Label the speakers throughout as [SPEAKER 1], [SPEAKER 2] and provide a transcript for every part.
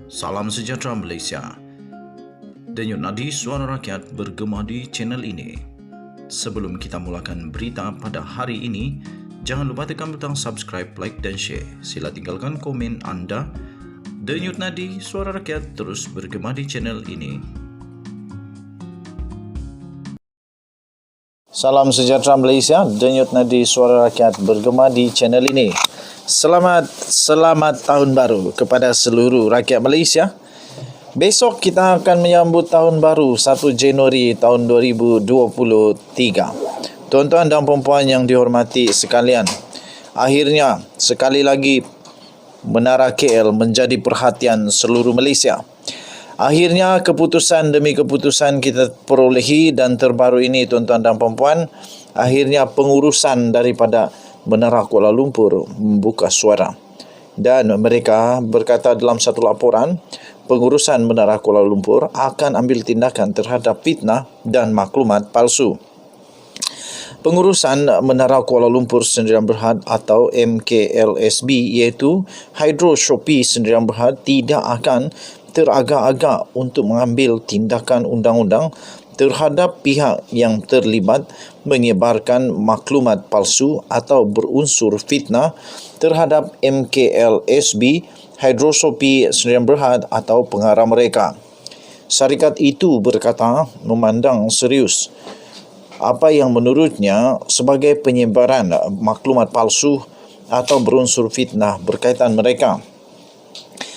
[SPEAKER 1] Salam sejahtera Malaysia. Denyut nadi suara rakyat bergema di channel ini. Sebelum kita mulakan berita pada hari ini, jangan lupa tekan butang subscribe, like dan share. Sila tinggalkan komen anda. Denyut nadi suara rakyat terus bergema di channel ini.
[SPEAKER 2] Salam sejahtera Malaysia, denyut nadi suara rakyat bergema di channel ini. Selamat tahun baru kepada seluruh rakyat Malaysia. Besok kita akan menyambut tahun baru 1 Januari tahun 2023. Tuan-tuan dan puan-puan yang dihormati sekalian, akhirnya sekali lagi Menara KL menjadi perhatian seluruh Malaysia. Akhirnya keputusan demi keputusan kita perolehi dan terbaru ini tuan-tuan dan puan-puan, akhirnya pengurusan daripada Menara Kuala Lumpur membuka suara. Dan mereka berkata dalam satu laporan, pengurusan Menara Kuala Lumpur akan ambil tindakan terhadap fitnah dan maklumat palsu. Pengurusan Menara Kuala Lumpur Sdn Bhd atau MKLSB iaitu Hydro Shopee Sdn Bhd tidak akan teragak-agak untuk mengambil tindakan undang-undang terhadap pihak yang terlibat menyebarkan maklumat palsu atau berunsur fitnah terhadap MKLSB, Hydro Shopee Sdn Bhd atau pengarah mereka. Syarikat itu berkata memandang serius apa yang menurutnya sebagai penyebaran maklumat palsu atau berunsur fitnah berkaitan mereka.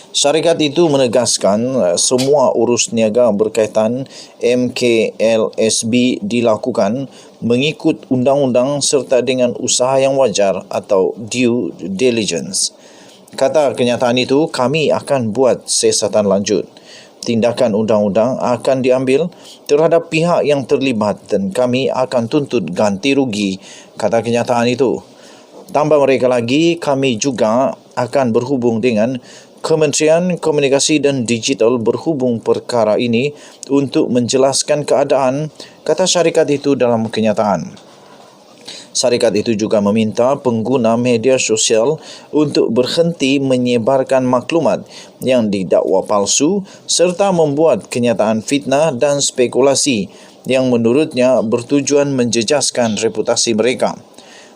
[SPEAKER 2] Syarikat itu menegaskan semua urus niaga berkaitan MKLSB dilakukan mengikut undang-undang serta dengan usaha yang wajar atau due diligence. Kata kenyataan itu, kami akan buat siasatan lanjut. Tindakan undang-undang akan diambil terhadap pihak yang terlibat dan kami akan tuntut ganti rugi, kata kenyataan itu. Tambah mereka lagi, kami juga akan berhubung dengan Kementerian Komunikasi dan Digital berhubung perkara ini untuk menjelaskan keadaan, kata syarikat itu dalam kenyataan. Syarikat itu juga meminta pengguna media sosial untuk berhenti menyebarkan maklumat yang didakwa palsu serta membuat kenyataan fitnah dan spekulasi yang menurutnya bertujuan menjejaskan reputasi mereka.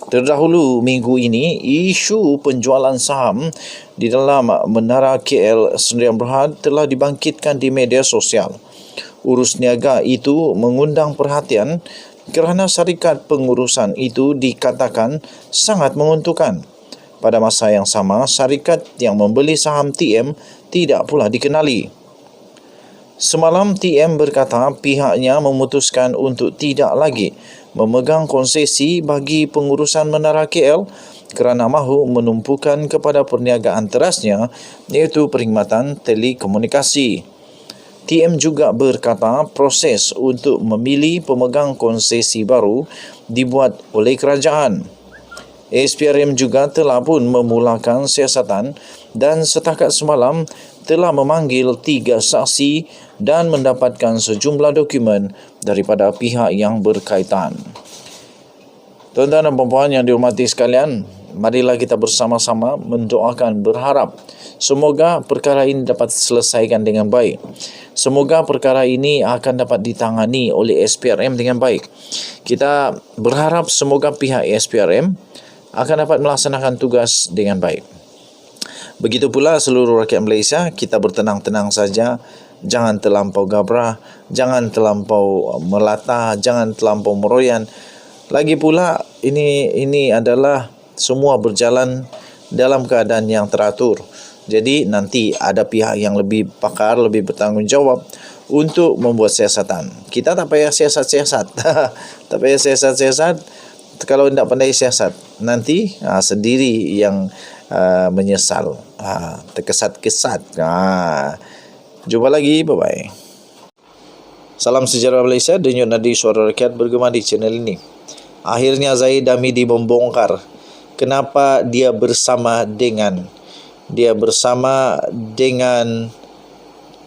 [SPEAKER 2] Terdahulu minggu ini, isu penjualan saham di dalam Menara KL Sdn Bhd telah dibangkitkan di media sosial. Urus niaga itu mengundang perhatian kerana syarikat pengurusan itu dikatakan sangat menguntungkan. Pada masa yang sama, syarikat yang membeli saham TM tidak pula dikenali. Semalam TM berkata pihaknya memutuskan untuk tidak lagi memegang konsesi bagi pengurusan Menara KL kerana mahu menumpukan kepada perniagaan terasnya iaitu perkhidmatan telekomunikasi. TM juga berkata proses untuk memilih pemegang konsesi baru dibuat oleh kerajaan. SPRM juga telah pun memulakan siasatan dan setakat semalam telah memanggil 3 saksi dan mendapatkan sejumlah dokumen daripada pihak yang berkaitan. Tuan-tuan dan puan-puan yang dihormati sekalian, marilah kita bersama-sama mendoakan, berharap semoga perkara ini dapat diselesaikan dengan baik. Semoga perkara ini akan dapat ditangani oleh SPRM dengan baik. Kita berharap semoga pihak SPRM akan dapat melaksanakan tugas dengan baik. Begitu pula seluruh rakyat Malaysia, kita bertenang-tenang saja. Jangan terlampau gabrah, jangan terlampau melata, jangan terlampau meroyan. Lagi pula ini adalah semua berjalan dalam keadaan yang teratur. Jadi nanti ada pihak yang lebih pakar, lebih bertanggungjawab untuk membuat siasatan. Kita tak payah siasat-siasat. Tak payah siasat-siasat. Kalau tidak pandai siasat, nanti sendiri yang menyesal, terkesat-kesat. Jumpa lagi, bye-bye. Salam sejahtera Malaysia, denyut nadi suara rakyat bergema di channel ini. Akhirnya Zahid Hamidi membongkar kenapa dia bersama dengan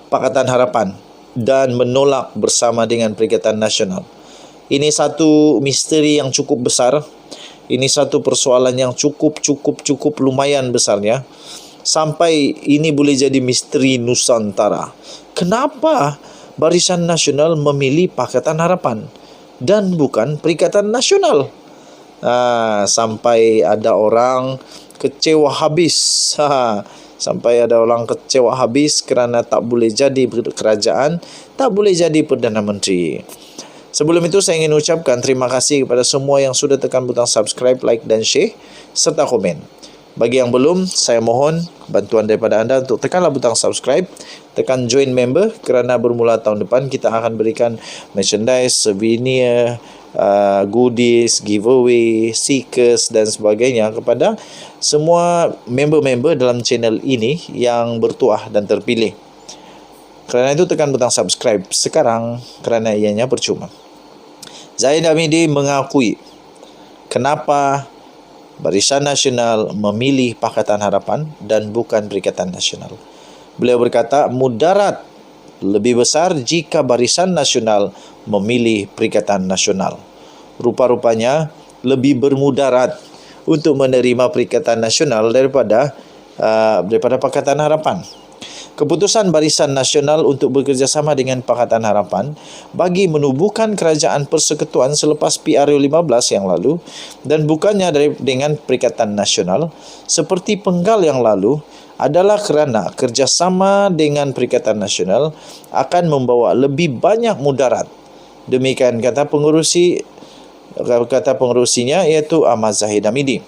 [SPEAKER 2] Pakatan Harapan dan menolak bersama dengan Perikatan Nasional. Ini satu misteri yang cukup besar. Ini satu persoalan yang cukup lumayan besarnya. Sampai ini boleh jadi misteri Nusantara. Kenapa Barisan Nasional memilih Pakatan Harapan dan bukan Perikatan Nasional? Sampai ada orang kecewa habis. Sampai ada orang kecewa habis kerana tak boleh jadi kerajaan, tak boleh jadi Perdana Menteri. Sebelum itu saya ingin ucapkan terima kasih kepada semua yang sudah tekan butang subscribe, like dan share serta komen. Bagi yang belum, saya mohon bantuan daripada anda untuk tekanlah butang subscribe, tekan join member kerana bermula tahun depan kita akan berikan merchandise, souvenir, goodies, giveaway, stickers dan sebagainya kepada semua member-member dalam channel ini yang bertuah dan terpilih. Kerana itu tekan butang subscribe sekarang kerana ianya percuma. Zahid Hamidi mengakui kenapa Barisan Nasional memilih Pakatan Harapan dan bukan Perikatan Nasional. Beliau berkata mudarat lebih besar jika Barisan Nasional memilih Perikatan Nasional. Rupa-rupanya lebih bermudarat untuk menerima Perikatan Nasional daripada Pakatan Harapan. Keputusan Barisan Nasional untuk bekerjasama dengan Pakatan Harapan bagi menubuhkan kerajaan persekutuan selepas PRU15 yang lalu dan bukannya dengan Perikatan Nasional seperti penggal yang lalu adalah kerana kerjasama dengan Perikatan Nasional akan membawa lebih banyak mudarat. Demikian kata pengerusinya iaitu Ahmad Zahid Hamidi.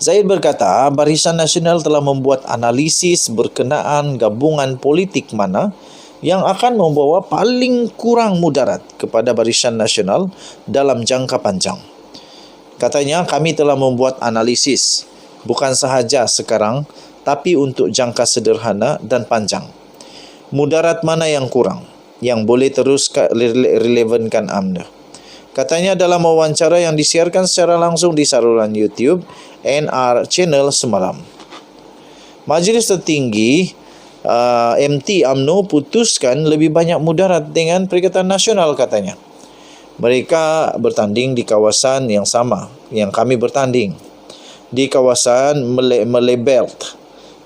[SPEAKER 2] Zahid berkata, Barisan Nasional telah membuat analisis berkenaan gabungan politik mana yang akan membawa paling kurang mudarat kepada Barisan Nasional dalam jangka panjang. Katanya, kami telah membuat analisis bukan sahaja sekarang tapi untuk jangka sederhana dan panjang. Mudarat mana yang kurang yang boleh terus relevankan UMNO? Katanya dalam wawancara yang disiarkan secara langsung di saluran YouTube NR Channel semalam. Majlis Tertinggi MT UMNO putuskan lebih banyak mudarat dengan Perikatan Nasional katanya. Mereka bertanding di kawasan yang sama yang kami bertanding. Di kawasan Malay Belt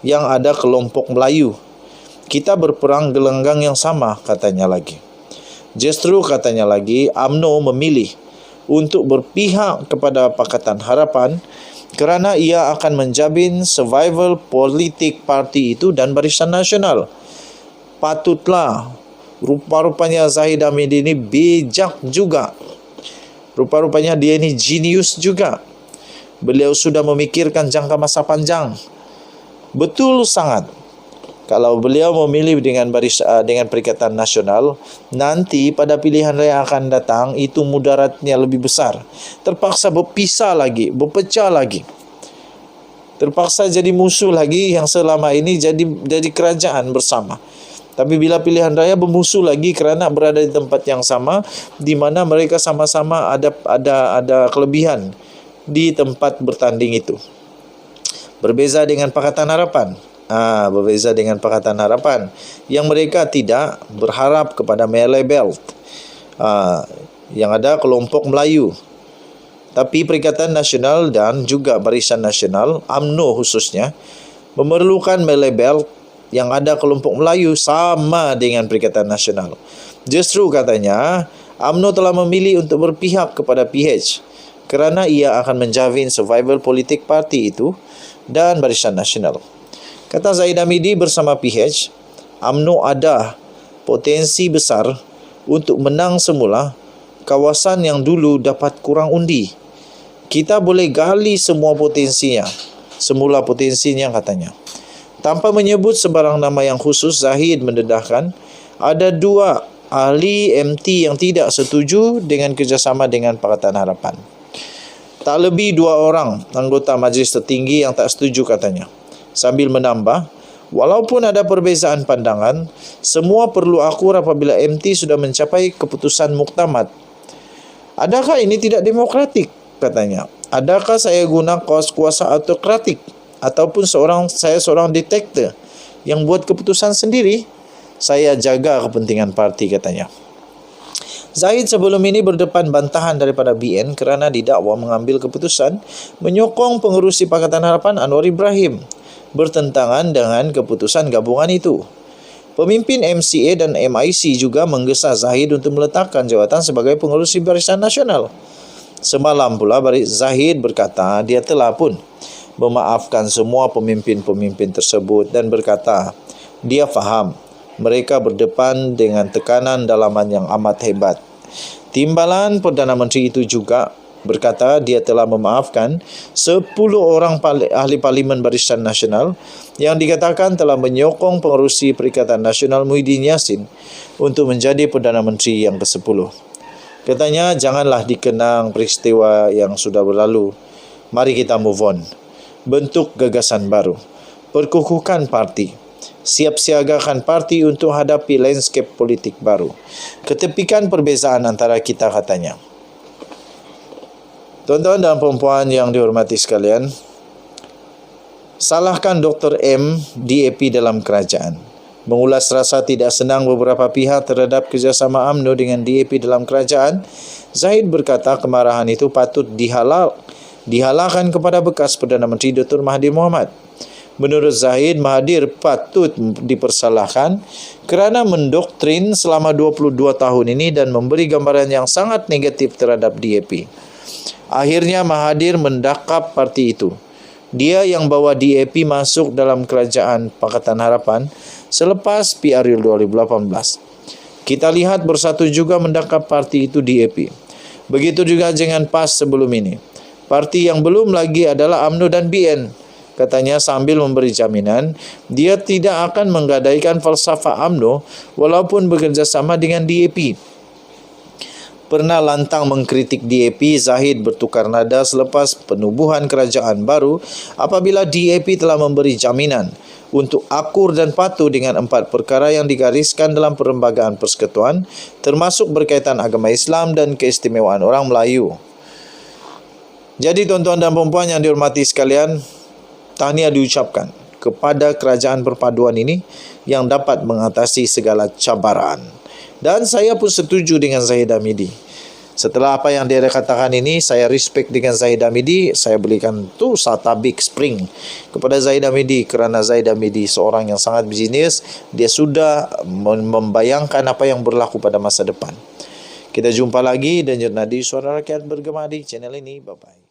[SPEAKER 2] yang ada kelompok Melayu. Kita berperang gelanggang yang sama katanya lagi. Justru katanya lagi UMNO memilih untuk berpihak kepada Pakatan Harapan kerana ia akan menjamin survival politik parti itu dan Barisan Nasional. Patutlah, rupa-rupanya Zahid Hamidi ini bijak juga. Rupa-rupanya dia ini jenius juga. Beliau sudah memikirkan jangka masa panjang. Betul sangat. Kalau beliau memilih dengan Perikatan Nasional, nanti pada pilihan raya akan datang itu mudaratnya lebih besar. Terpaksa berpisah lagi, berpecah lagi. Terpaksa jadi musuh lagi yang selama ini jadi kerajaan bersama. Tapi bila pilihan raya bermusuh lagi kerana berada di tempat yang sama, di mana mereka sama-sama ada kelebihan di tempat bertanding itu. Berbeza dengan Pakatan Harapan. Berbeza dengan Pakatan Harapan yang mereka tidak berharap kepada Malay Belt yang ada kelompok Melayu. Tapi Perikatan Nasional dan juga Barisan Nasional UMNO khususnya memerlukan Malay Belt yang ada kelompok Melayu sama dengan Perikatan Nasional. Justru katanya UMNO telah memilih untuk berpihak kepada PH kerana ia akan menjamin survival politik parti itu dan Barisan Nasional. Kata Zahid Hamidi bersama PH, UMNO ada potensi besar untuk menang semula kawasan yang dulu dapat kurang undi. Kita boleh gali semula potensinya katanya. Tanpa menyebut sebarang nama yang khusus, Zahid mendedahkan ada 2 ahli MT yang tidak setuju dengan kerjasama dengan Pakatan Harapan. Tak lebih 2 orang anggota Majlis Tertinggi yang tak setuju katanya. Sambil menambah, walaupun ada perbezaan pandangan, semua perlu akur apabila MT sudah mencapai keputusan muktamad. Adakah ini tidak demokratik? Katanya. Adakah saya guna kuasa autokratik ataupun saya seorang diktator yang buat keputusan sendiri? Saya jaga kepentingan parti katanya. Zahid sebelum ini berdepan bantahan daripada BN kerana didakwa mengambil keputusan menyokong pengerusi Pakatan Harapan Anwar Ibrahim bertentangan dengan keputusan gabungan itu. Pemimpin MCA dan MIC juga menggesa Zahid untuk meletakkan jawatan sebagai pengerusi Barisan Nasional. Semalam pula Zahid berkata dia telah pun memaafkan semua pemimpin-pemimpin tersebut dan berkata dia faham mereka berdepan dengan tekanan dalaman yang amat hebat. Timbalan Perdana Menteri itu juga berkata dia telah memaafkan 10 orang ahli Parlimen Barisan Nasional yang dikatakan telah menyokong pengerusi Perikatan Nasional Muhyiddin Yassin untuk menjadi Perdana Menteri yang ke-10. Katanya, janganlah dikenang peristiwa yang sudah berlalu. Mari kita move on. Bentuk gagasan baru. Perkukuhkan parti. Siap siagakan parti untuk hadapi landscape politik baru. Ketepikan perbezaan antara kita, katanya. Tuan-tuan dan puan-puan yang dihormati sekalian, salahkan Dr. M DAP dalam kerajaan. Mengulas rasa tidak senang beberapa pihak terhadap kerjasama UMNO dengan DAP dalam kerajaan, Zahid berkata kemarahan itu patut dihalalkan kepada bekas Perdana Menteri Dr. Mahathir Mohamad. Menurut Zahid, Mahathir patut dipersalahkan kerana mendoktrin selama 22 tahun ini dan memberi gambaran yang sangat negatif terhadap DAP. Akhirnya Mahathir mendakap parti itu. Dia yang bawa DAP masuk dalam kerajaan Pakatan Harapan selepas PRU 2018. Kita lihat Bersatu juga mendakap parti itu DAP. Begitu juga dengan PAS sebelum ini. Parti yang belum lagi adalah UMNO dan BN. Katanya sambil memberi jaminan, dia tidak akan menggadaikan falsafah UMNO walaupun bekerjasama dengan DAP. Pernah lantang mengkritik DAP, Zahid bertukar nada selepas penubuhan kerajaan baru apabila DAP telah memberi jaminan untuk akur dan patuh dengan 4 perkara yang digariskan dalam Perlembagaan Persekutuan, termasuk berkaitan agama Islam dan keistimewaan orang Melayu. Jadi tuan-tuan dan puan-puan yang dihormati sekalian, tahniah diucapkan kepada kerajaan perpaduan ini yang dapat mengatasi segala cabaran. Dan saya pun setuju dengan Zahid Hamidi. Setelah apa yang dia katakan ini, saya respect dengan Zahid Hamidi. Saya belikan tu Sata Big Spring kepada Zahid Hamidi kerana Zahid Hamidi seorang yang sangat bisnes. Dia sudah membayangkan apa yang berlaku pada masa depan. Kita jumpa lagi dan Nadi Suara Rakyat bergema di channel ini. Bye-bye.